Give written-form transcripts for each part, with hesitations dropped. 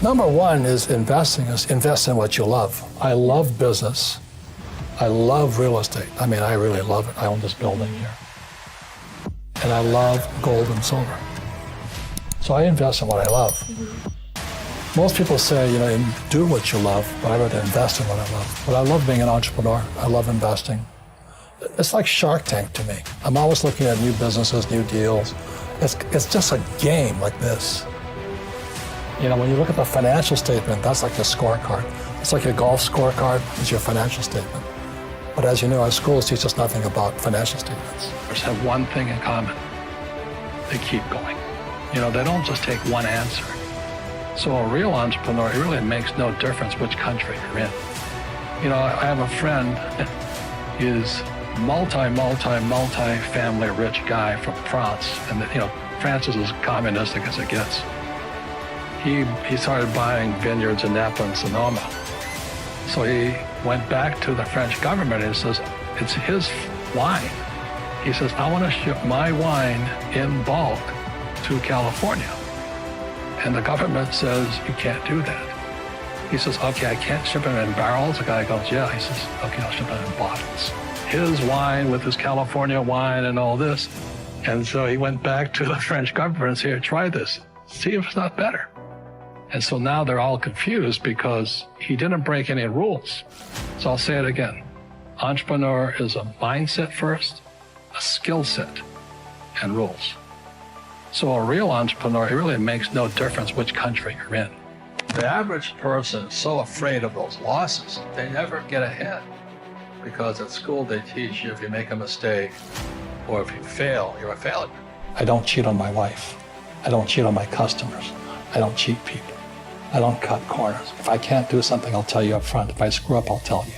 Number one is invest in what you love. I love business. I love real estate. I mean, I really love it. I own this building here. And I love gold and silver. So I invest in what I love. Most people say, do what you love, but I rather invest in what I love. But I love being an entrepreneur. I love investing. It's like Shark Tank to me. I'm always looking at new businesses, new deals. It's just a game like this. When you look at the financial statement, that's like your scorecard. It's like your golf scorecard is your financial statement. But as you know, our schools teach us nothing about financial statements. They have one thing in common. They keep going. They don't just take one answer. So a real entrepreneur, it really makes no difference which country you're in. I have a friend, is multi-family rich guy from France. And, France is as communistic as it gets. He started buying vineyards in Napa and Sonoma. So he went back to the French government and says, it's his wine. He says, I want to ship my wine in bulk to California. And the government says, you can't do that. He says, okay, I can't ship it in barrels. The guy goes, yeah. He says, okay, I'll ship it in bottles. His wine with his California wine and all this. And so he went back to the French government and said, here, try this. See if it's not better. And so now they're all confused because he didn't break any rules. So I'll say it again. Entrepreneur is a mindset first, a skill set, and rules. So a real entrepreneur, it really makes no difference which country you're in. The average person is so afraid of those losses, they never get ahead. Because at school they teach you if you make a mistake or if you fail, you're a failure. I don't cheat on my wife. I don't cheat on my customers. I don't cheat people. I don't cut corners. If I can't do something, I'll tell you up front. If I screw up, I'll tell you.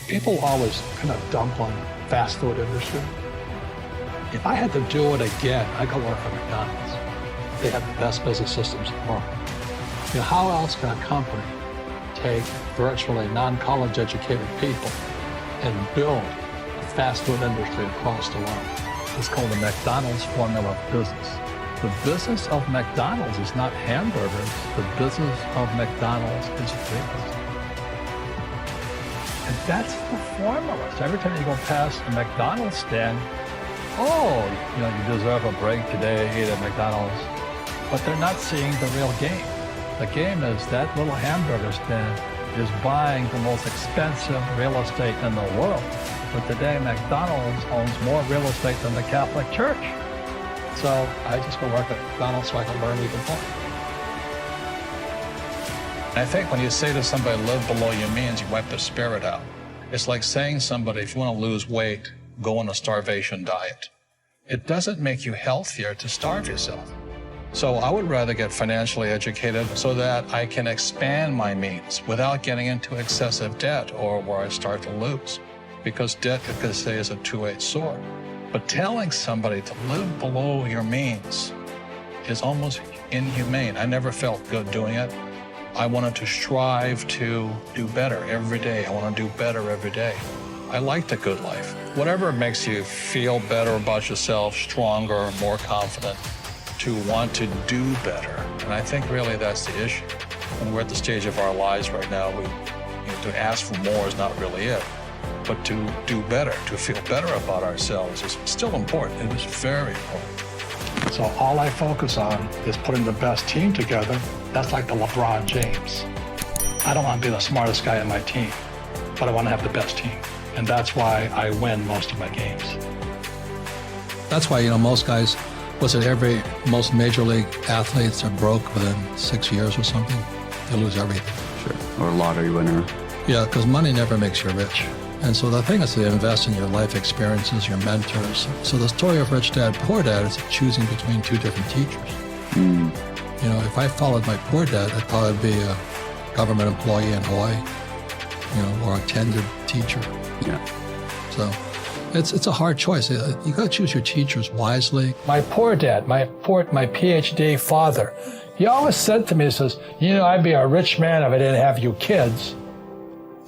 People always kind of dump on fast food industry. If I had to do it again, I'd go work for McDonald's. They have the best business systems in the world. How else can a company take virtually non-college educated people and build a fast food industry across the world? It's called the McDonald's formula of business. The business of McDonald's is not hamburgers. The business of McDonald's is ribs. And that's the formula. So every time you go past the McDonald's stand, you deserve a break today, eat at McDonald's. But they're not seeing the real game. The game is that little hamburger stand is buying the most expensive real estate in the world. But today, McDonald's owns more real estate than the Catholic Church. So I just go work at McDonald's so I can learn even more. I think when you say to somebody, live below your means, you wipe the spirit out. It's like saying to somebody, if you want to lose weight, go on a starvation diet. It doesn't make you healthier to starve yourself. So I would rather get financially educated so that I can expand my means without getting into excessive debt or where I start to lose. Because debt, you could say, is a two-edged sword. But telling somebody to live below your means is almost inhumane. I never felt good doing it. I wanted to strive to do better every day. I want to do better every day. I liked a good life. Whatever makes you feel better about yourself, stronger, more confident, to want to do better. And I think really that's the issue. When we're at the stage of our lives right now, to ask for more is not really it. But to do better, to feel better about ourselves is still important. It is very important. So all I focus on is putting the best team together. That's like the LeBron James. I don't want to be the smartest guy on my team, but I want to have the best team. And that's why I win most of my games. That's why, most guys, most major league athletes are broke within 6 years or something. They lose everything. Sure, or a lottery winner. Yeah, because money never makes you rich. And so the thing is to invest in your life experiences, your mentors. So the story of Rich Dad, Poor Dad is choosing between two different teachers. If I followed my poor dad, I'd probably be a government employee in Hawaii, or a tenured teacher. Yeah. So it's a hard choice. You got to choose your teachers wisely. My poor dad, my PhD father, he always said to me, he says, I'd be a rich man if I didn't have you kids.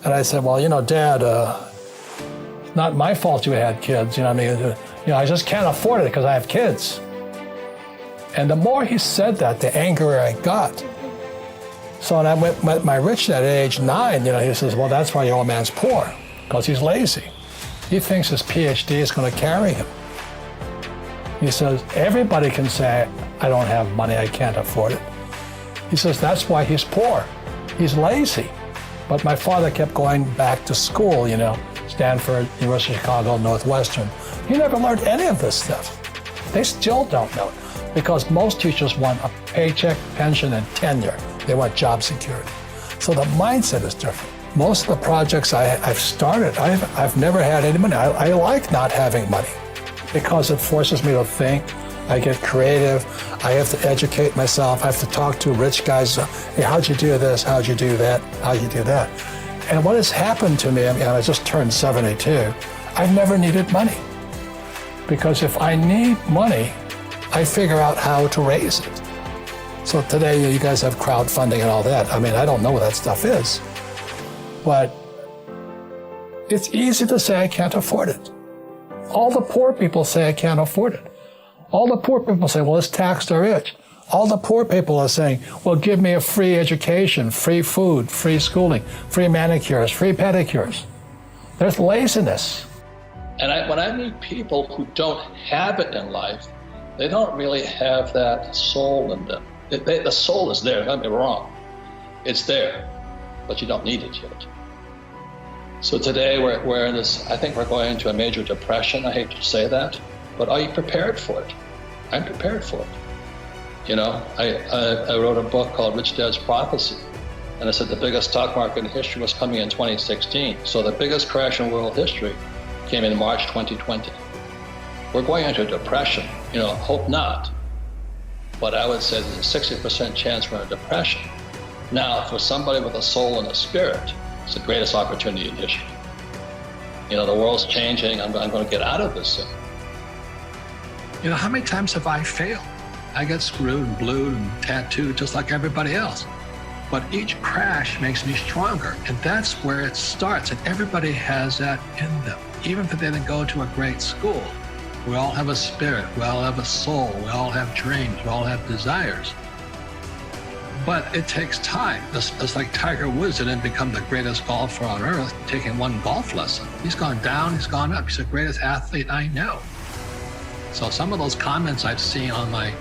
And I said, well, Dad, it's not my fault you had kids. I just can't afford it because I have kids. And the more he said that, the angrier I got. So when I met my rich dad at age 9, he says, well, that's why your old man's poor, because he's lazy. He thinks his PhD is going to carry him. He says, everybody can say, I don't have money, I can't afford it. He says, that's why he's poor. He's lazy. But my father kept going back to school, Stanford, University of Chicago, Northwestern. He never learned any of this stuff. They still don't know it, because most teachers want a paycheck, pension, and tenure. They want job security. So the mindset is different. Most of the projects I've started, I've never had any money. I like not having money because it forces me to think. I get creative. I have to educate myself. I have to talk to rich guys. Hey, how'd you do this? How'd you do that? How'd you do that? And what has happened to me, I just turned 72, I've never needed money. Because if I need money, I figure out how to raise it. So today you guys have crowdfunding and all that. I don't know what that stuff is. But it's easy to say I can't afford it. All the poor people say I can't afford it. All the poor people say, well, let's tax the rich. All the poor people are saying, well, give me a free education, free food, free schooling, free manicures, free pedicures. There's laziness. And when I meet people who don't have it in life, they don't really have that soul in them. The soul is there, don't get me wrong. It's there, but you don't need it yet. So today we're in this, I think we're going into a major depression. I hate to say that, but are you prepared for it? I'm prepared for it. I wrote a book called Rich Dad's Prophecy, and I said the biggest stock market in history was coming in 2016. So the biggest crash in world history came in March 2020. We're going into a depression, hope not. But I would say there's a 60% chance we're in a depression. Now, for somebody with a soul and a spirit, it's the greatest opportunity in history. The world's changing, I'm going to get out of this soon. How many times have I failed? I get screwed and blued and tattooed just like everybody else. But each crash makes me stronger, and that's where it starts. And everybody has that in them. Even if they didn't go to a great school, we all have a spirit, we all have a soul, we all have dreams, we all have desires. But it takes time. It's like Tiger Woods didn't become the greatest golfer on earth taking one golf lesson. He's gone down, he's gone up. He's the greatest athlete I know. So some of those comments I've seen on my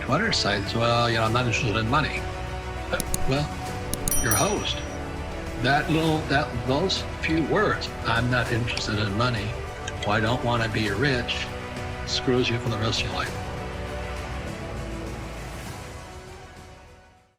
Twitter sites, well, I'm not interested in money. Well, your host, those few words, I'm not interested in money, or I don't want to be rich, screws you for the rest of your life.